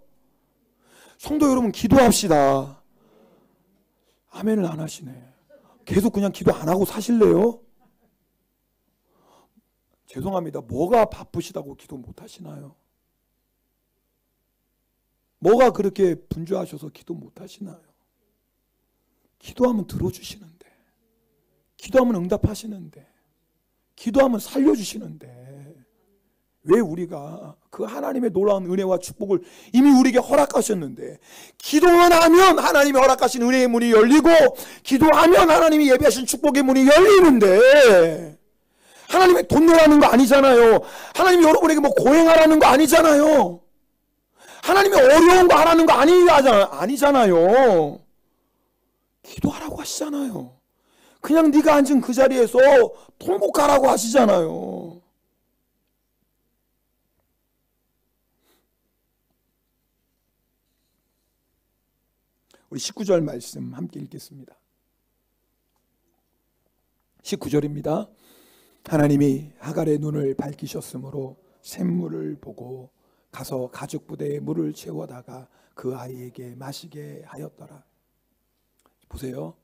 성도 여러분, 기도합시다. 아멘을 안 하시네. 계속 그냥 기도 안 하고 사실래요? 죄송합니다. 뭐가 바쁘시다고 기도 못 하시나요? 뭐가 그렇게 분주하셔서 기도 못 하시나요? 기도하면 들어주시는데, 기도하면 응답하시는데, 기도하면 살려주시는데, 왜 우리가 그 하나님의 놀라운 은혜와 축복을 이미 우리에게 허락하셨는데, 기도만 하면 하나님이 허락하신 은혜의 문이 열리고, 기도하면 하나님이 예비하신 축복의 문이 열리는데, 하나님이 돈 내라는 거 아니잖아요. 하나님이 여러분에게 뭐 고행하라는 거 아니잖아요. 하나님이 어려운 거 하라는 거 아니잖아요. 기도하라고 하시잖아요. 그냥 네가 앉은 그 자리에서 통곡하라고 하시잖아요. 우리 19절 말씀 함께 읽겠습니다. 19절입니다. 하나님이 하갈의 눈을 밝히셨으므로 샘물을 보고 가서 가죽 부대에 물을 채워다가 그 아이에게 마시게 하였더라. 보세요.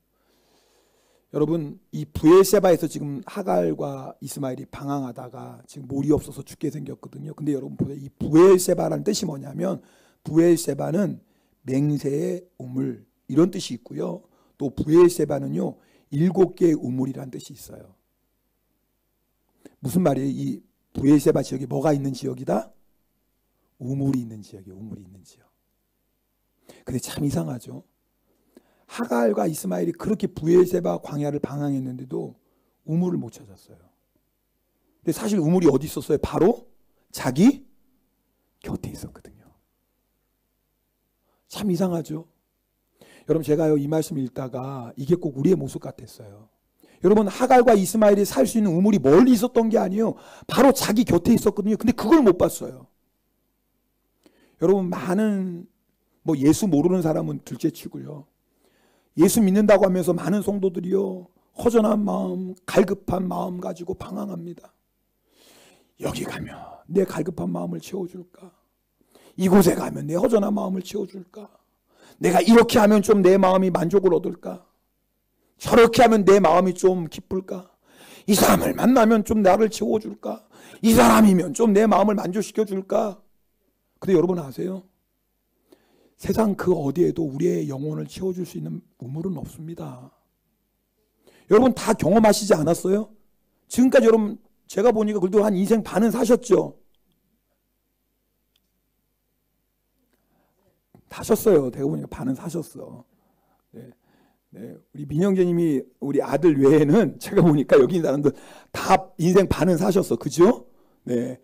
여러분, 이 브엘세바에서 지금 하갈과 이스마엘이 방황하다가 지금 물이 없어서 죽게 생겼거든요. 근데 여러분 보세요. 이 브엘세바라는 뜻이 뭐냐면, 브엘세바는 맹세의 우물 이런 뜻이 있고요. 또 브엘세바는요 7개의 우물이라는 뜻이 있어요. 무슨 말이에요? 이 브엘세바 지역에 뭐가 있는 지역이다? 우물이 있는 지역이에요. 우물이 있는 지역. 근데 참 이상하죠. 하갈과 이스마엘이 그렇게 브엘세바 광야를 방황했는데도 우물을 못 찾았어요. 근데 사실 우물이 어디 있었어요? 바로 자기 곁에 있었거든요. 참 이상하죠. 여러분, 제가요 이 말씀 읽다가 이게 꼭 우리의 모습 같았어요. 여러분, 하갈과 이스마엘이 살 수 있는 우물이 멀리 있었던 게 아니에요. 바로 자기 곁에 있었거든요. 근데 그걸 못 봤어요. 여러분, 많은 예수 모르는 사람은 둘째치고요. 예수 믿는다고 하면서 많은 성도들이요 허전한 마음, 갈급한 마음 가지고 방황합니다. 여기 가면 내 갈급한 마음을 채워줄까? 이곳에 가면 내 허전한 마음을 채워줄까? 내가 이렇게 하면 좀 내 마음이 만족을 얻을까? 저렇게 하면 내 마음이 좀 기쁠까? 이 사람을 만나면 좀 나를 채워줄까? 이 사람이면 좀 내 마음을 만족시켜줄까? 근데 여러분 아세요? 세상 그 어디에도 우리의 영혼을 채워줄 수 있는 우물은 없습니다. 여러분 다 경험하시지 않았어요? 지금까지 여러분 제가 보니까 그래도 한 인생 반은 사셨죠? 사셨어요. 제가 보니까 반은 사셨어. 네. 네. 우리 민영재님이 우리 아들 외에는 제가 보니까 여기 있는 사람들 다 인생 반은 사셨어. 그죠? 네.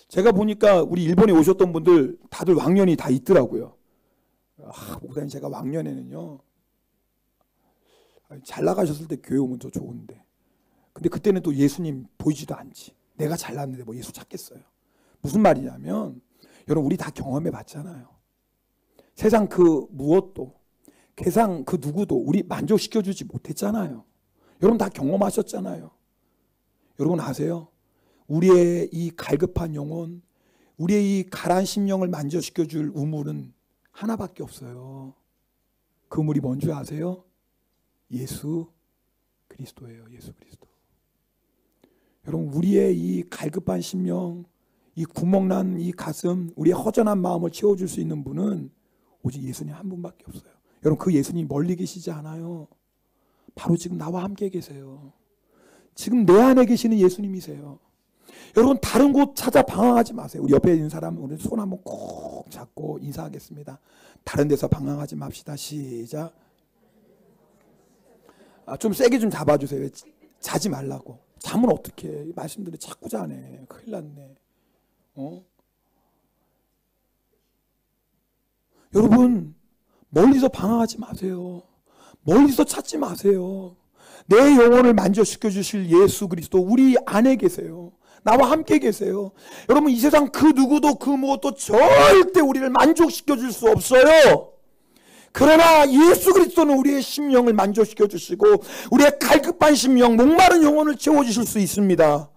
제가 보니까 우리 일본에 오셨던 분들 다들 왕년이 다 있더라고요. 목사님, 제가 왕년에는요 잘 나가셨을 때 교회 오면 더 좋은데, 근데 그때는 또 예수님 보이지도 않지. 내가 잘났는데 뭐 예수 찾겠어요. 무슨 말이냐면 여러분 우리 다 경험해 봤잖아요. 세상 그 무엇도 세상 그 누구도 우리 만족시켜주지 못했잖아요. 여러분 다 경험하셨잖아요. 여러분 아세요? 우리의 이 갈급한 영혼, 우리의 이 가라앉은 심령을 만족시켜줄 우물은 하나밖에 없어요. 그 우물이 뭔지 아세요? 예수 그리스도예요. 예수 그리스도. 여러분 우리의 이 갈급한 심령, 이 구멍난 이 가슴, 우리의 허전한 마음을 채워줄 수 있는 분은 오직 예수님 한 분밖에 없어요. 여러분 그 예수님 멀리 계시지 않아요. 바로 지금 나와 함께 계세요. 지금 내 안에 계시는 예수님이세요. 여러분 다른 곳 찾아 방황하지 마세요. 우리 옆에 있는 사람 우리 손 한번 꼭 잡고 인사하겠습니다. 다른 데서 방황하지 맙시다. 시작. 좀 세게 좀 잡아주세요. 자지 말라고. 잠은 어떻게 해? 말씀드려 자꾸 자네. 큰일 났네. 여러분 멀리서 방황하지 마세요. 멀리서 찾지 마세요. 내 영혼을 만족시켜 주실 예수 그리스도 우리 안에 계세요. 나와 함께 계세요. 여러분 이 세상 그 누구도 그 무엇도 절대 우리를 만족시켜 줄 수 없어요. 그러나 예수 그리스도는 우리의 심령을 만족시켜 주시고 우리의 갈급한 심령, 목마른 영혼을 채워주실 수 있습니다.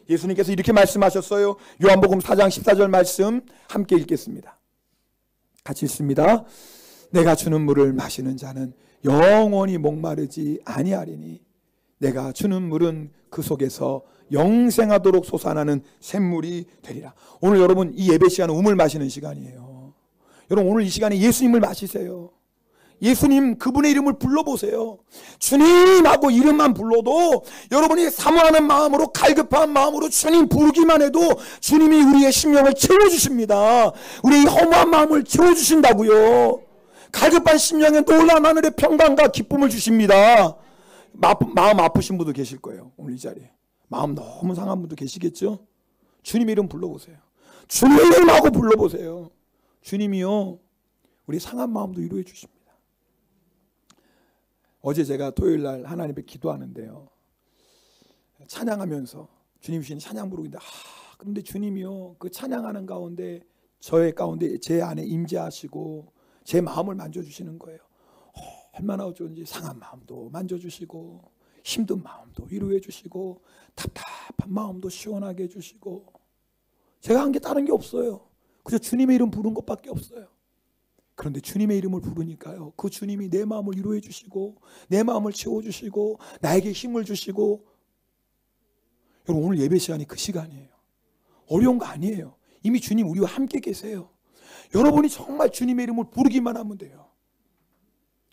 예수님께서 이렇게 말씀하셨어요. 요한복음 4장 14절 말씀 함께 읽겠습니다. 같이 읽습니다. 내가 주는 물을 마시는 자는 영원히 목마르지 아니하리니 내가 주는 물은 그 속에서 영생하도록 솟아나는 샘물이 되리라. 오늘 여러분 이 예배 시간은 우물 마시는 시간이에요. 여러분 오늘 이 시간에 예수님을 마시세요. 예수님 그분의 이름을 불러보세요. 주님 하고 이름만 불러도 여러분이 사모하는 마음으로 갈급한 마음으로 주님 부르기만 해도 주님이 우리의 심령을 채워주십니다. 우리의 허무한 마음을 채워주신다고요. 갈급한 심령에 놀라운 하늘의 평강과 기쁨을 주십니다. 마음 아프신 분도 계실 거예요. 오늘 이 자리에 마음 너무 상한 분도 계시겠죠. 주님 이름 불러보세요. 주님 이름하고 불러보세요. 주님이요 우리 상한 마음도 위로해 주십니다. 어제 제가 토요일날 하나님 앞에 기도하는데요, 찬양하면서 주님 주신 찬양 부르고 있는데 그런데 주님이요 그 찬양하는 가운데 저의 가운데 제 안에 임재하시고 제 마음을 만져주시는 거예요. 얼마나 어쩐지 상한 마음도 만져주시고 힘든 마음도 위로해 주시고 답답한 마음도 시원하게 해주시고 제가 한 게 다른 게 없어요. 그저 주님의 이름 부른 것밖에 없어요. 그런데 주님의 이름을 부르니까요 그 주님이 내 마음을 위로해 주시고 내 마음을 채워주시고 나에게 힘을 주시고. 여러분 오늘 예배 시간이 그 시간이에요. 어려운 거 아니에요. 이미 주님 우리와 함께 계세요. 여러분이 정말 주님의 이름을 부르기만 하면 돼요.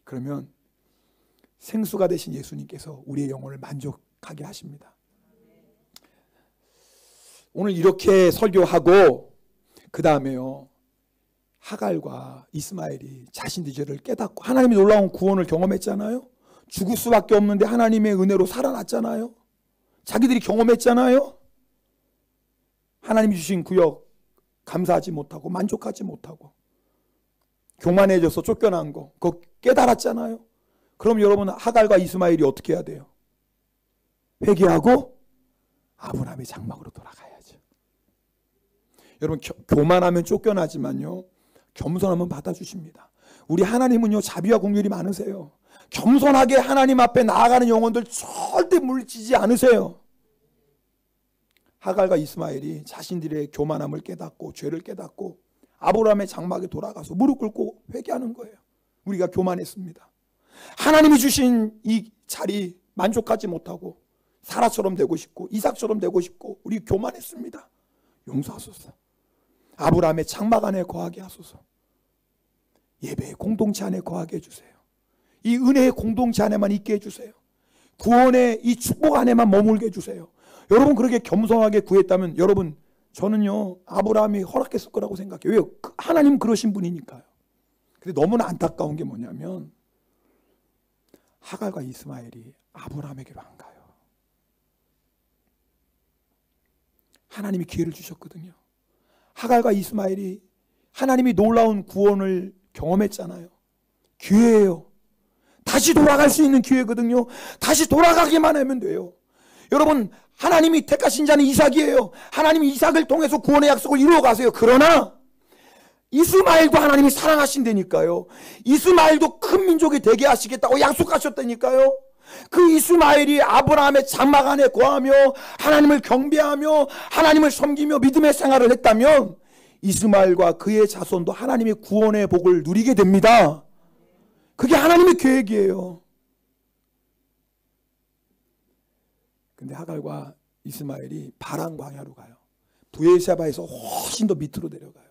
그러면 생수가 되신 예수님께서 우리의 영혼을 만족하게 하십니다. 오늘 이렇게 설교하고 그 다음에요 하갈과 이스마엘이 자신들의 죄를 깨닫고 하나님의 놀라운 구원을 경험했잖아요. 죽을 수밖에 없는데 하나님의 은혜로 살아났잖아요. 자기들이 경험했잖아요. 하나님이 주신 구역 감사하지 못하고 만족하지 못하고 교만해져서 쫓겨난 거 그거 깨달았잖아요. 그럼 여러분 하갈과 이스마엘이 어떻게 해야 돼요? 회개하고 아브라함의 장막으로 돌아가야죠. 여러분 교만하면 쫓겨나지만요 겸손하면 받아주십니다. 우리 하나님은요 자비와 긍휼이 많으세요. 겸손하게 하나님 앞에 나아가는 영혼들 절대 물리치지 않으세요. 하갈과 이스마엘이 자신들의 교만함을 깨닫고 죄를 깨닫고 아브라함의 장막에 돌아가서 무릎 꿇고 회개하는 거예요. 우리가 교만했습니다. 하나님이 주신 이 자리 만족하지 못하고 사라처럼 되고 싶고 이삭처럼 되고 싶고 우리 교만했습니다. 용서하소서. 아브라함의 장막 안에 거하게 하소서. 예배의 공동체 안에 거하게 해주세요. 이 은혜의 공동체 안에만 있게 해주세요. 구원의 이 축복 안에만 머물게 해주세요. 여러분 그렇게 겸손하게 구했다면 여러분 저는요 아브라함이 허락했을 거라고 생각해요. 왜요? 하나님 그러신 분이니까요. 근데 너무나 안타까운 게 뭐냐면 하갈과 이스마엘이 아브라함에게로 안 가요. 하나님이 기회를 주셨거든요. 하갈과 이스마엘이 하나님이 놀라운 구원을 경험했잖아요. 기회예요. 다시 돌아갈 수 있는 기회거든요. 다시 돌아가기만 하면 돼요. 여러분 하나님이 택하신 자는 이삭이에요. 하나님이 이삭을 통해서 구원의 약속을 이루어 가세요. 그러나 이스마엘도 하나님이 사랑하신다니까요. 이스마엘도 큰 민족이 되게 하시겠다고 약속하셨다니까요. 그 이스마엘이 아브라함의 장막 안에 거하며 하나님을 경배하며 하나님을 섬기며 믿음의 생활을 했다면 이스마엘과 그의 자손도 하나님의 구원의 복을 누리게 됩니다. 그게 하나님의 계획이에요. 근데 하갈과 이스마엘이 바람 광야로 가요. 브에르세바에서 훨씬 더 밑으로 내려가요.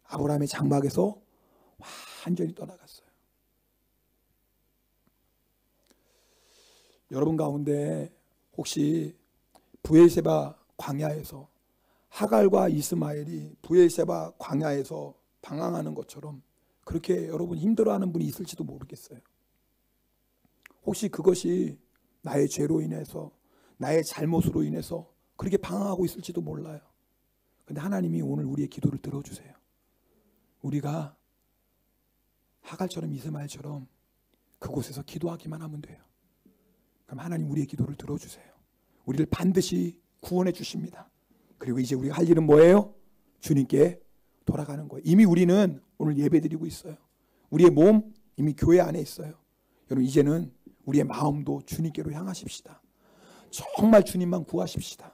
아브라함의 장막에서 완전히 떠나갔어요. 여러분 가운데 혹시 브에르세바 광야에서 하갈과 이스마엘이 브에르세바 광야에서 방황하는 것처럼 그렇게 여러분 힘들어하는 분이 있을지도 모르겠어요. 혹시 그것이 나의 죄로 인해서 나의 잘못으로 인해서 그렇게 방황하고 있을지도 몰라요. 근데 하나님이 오늘 우리의 기도를 들어주세요. 우리가 하갈처럼 이스마엘처럼 그곳에서 기도하기만 하면 돼요. 그럼 하나님 우리의 기도를 들어주세요. 우리를 반드시 구원해 주십니다. 그리고 이제 우리가 할 일은 뭐예요? 주님께 돌아가는 거예요. 이미 우리는 오늘 예배드리고 있어요. 우리의 몸 이미 교회 안에 있어요. 여러분 이제는 우리의 마음도 주님께로 향하십시다. 정말 주님만 구하십시다.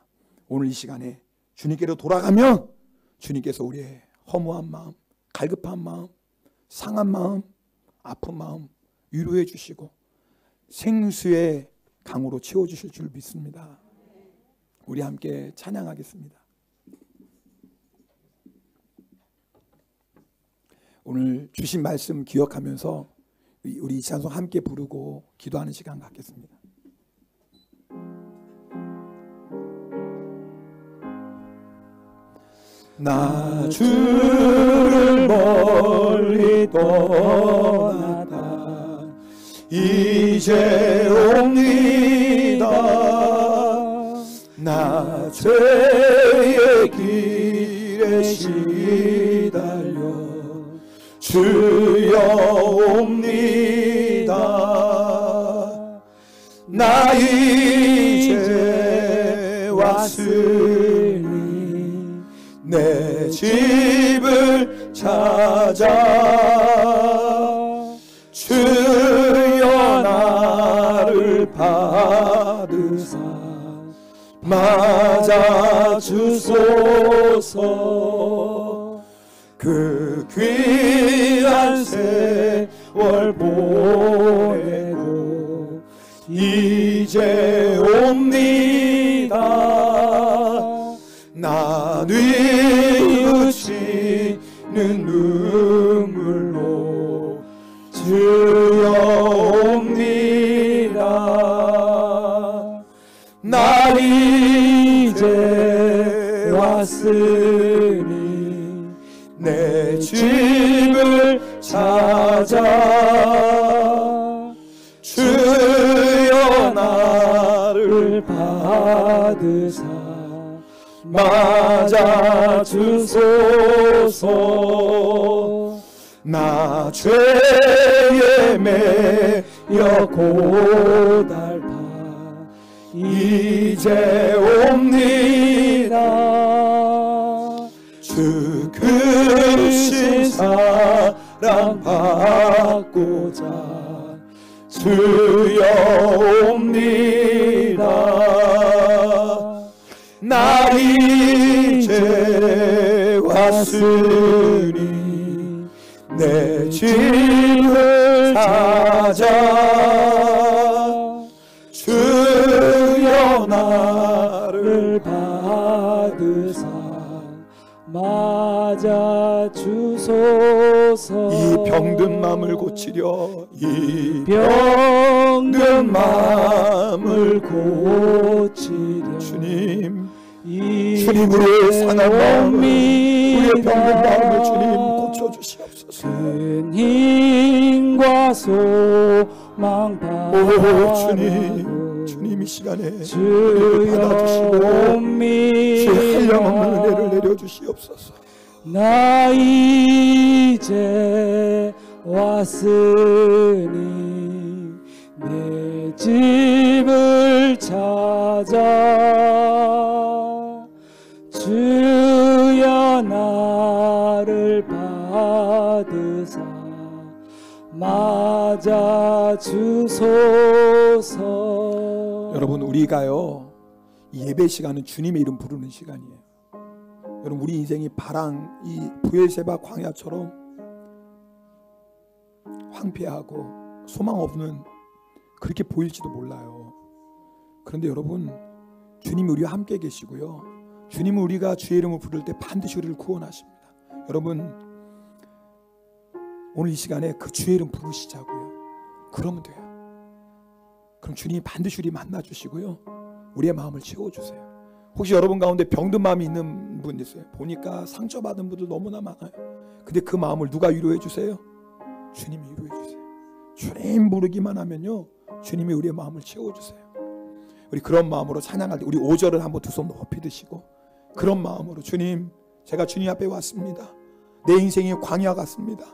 오늘 이 시간에 주님께로 돌아가면 주님께서 우리의 허무한 마음, 갈급한 마음, 상한 마음, 아픈 마음 위로해 주시고 생수의 강으로 채워주실 줄 믿습니다. 우리 함께 찬양하겠습니다. 오늘 주신 말씀 기억하면서 우리 이 찬송 함께 부르고 기도하는 시간 갖겠습니다. 나 주를 멀리 떠나다 이제 옵니다. 나 죄의 길에 시달려 주여 옵니다. 나 이제 왔으니 내 집을 찾아 주여 나를 받으사 맞아 주소서. 그 귀한 세월 보내고 이제 옵니다. 나 뉘우치는 눈물로 주여 옵니다. 날 이제 왔으니 내 집을 찾아 주여 나를 받으사 맞아 주소서. 나 죄에 매여 고달파 이제 옵니다. 주 크신 사랑 받고자 주여 옵니다. 나 이제 왔으니 내 집을 찾아 주여 나를 받으사 맞아 주소서. 이 병든 마음을 고치려 이 병든 마음을 고치려 주님 주님 우리의 상한 마음을 우리의 병든 마음을 주님 고쳐주시옵소서. 큰 힘과 소망 받아 주님 이 시간에 주여 받아주시고 옵니다. 주의 한량없는 은혜를 내려주시옵소서. 나 이제 왔으니 내 집을 찾아 주여 나를 받으사 맞아 주소서. 여러분, 우리가요 이 예배 시간은 주님의 이름 부르는 시간이에요. 여러분, 우리 인생이 바랑 이 부엘세바 광야처럼 황폐하고 소망 없는 그렇게 보일지도 몰라요. 그런데 여러분, 주님이 우리와 함께 계시고요, 주님은 우리가 주의 이름을 부를 때 반드시 우리를 구원하십니다. 여러분, 오늘 이 시간에 그 주의 이름 부르시자고요. 그러면 돼요. 그럼 주님이 반드시 우리 만나주시고요, 우리의 마음을 채워주세요. 혹시 여러분 가운데 병든 마음이 있는 분 있어요? 보니까 상처받은 분들 너무나 많아요. 근데 그 마음을 누가 위로해 주세요? 주님이 위로해 주세요. 주님 부르기만 하면요, 주님이 우리의 마음을 채워주세요. 우리 그런 마음으로 찬양할 때 우리 5절을 한번 두 손 높이 드시고 그런 마음으로, 주님, 제가 주님 앞에 왔습니다. 내 인생이 광야 같습니다.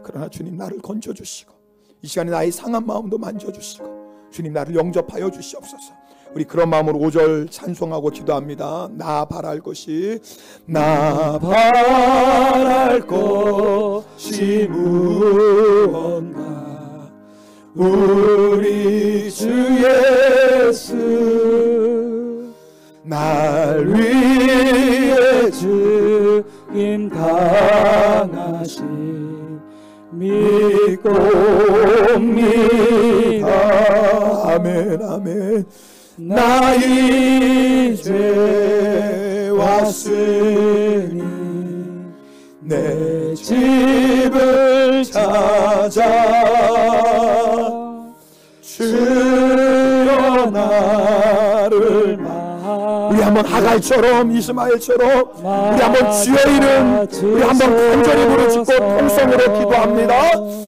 그러나 주님 나를 건져주시고 이 시간에 나의 상한 마음도 만져주시고 주님 나를 영접하여 주시옵소서. 우리 그런 마음으로 5절 찬송하고 기도합니다. 나 바랄 것이 무언가 우리 주 예수 날 위해 죽임 당하신 믿고 옵니다. 아멘 아멘. 나 이제 왔으니 내 집을 찾아 주여 나를 우리 한번 하갈처럼 이스마엘처럼 우리 한번 주의 이름 우리 한번 간절히 부르짖고 통성으로 기도합니다.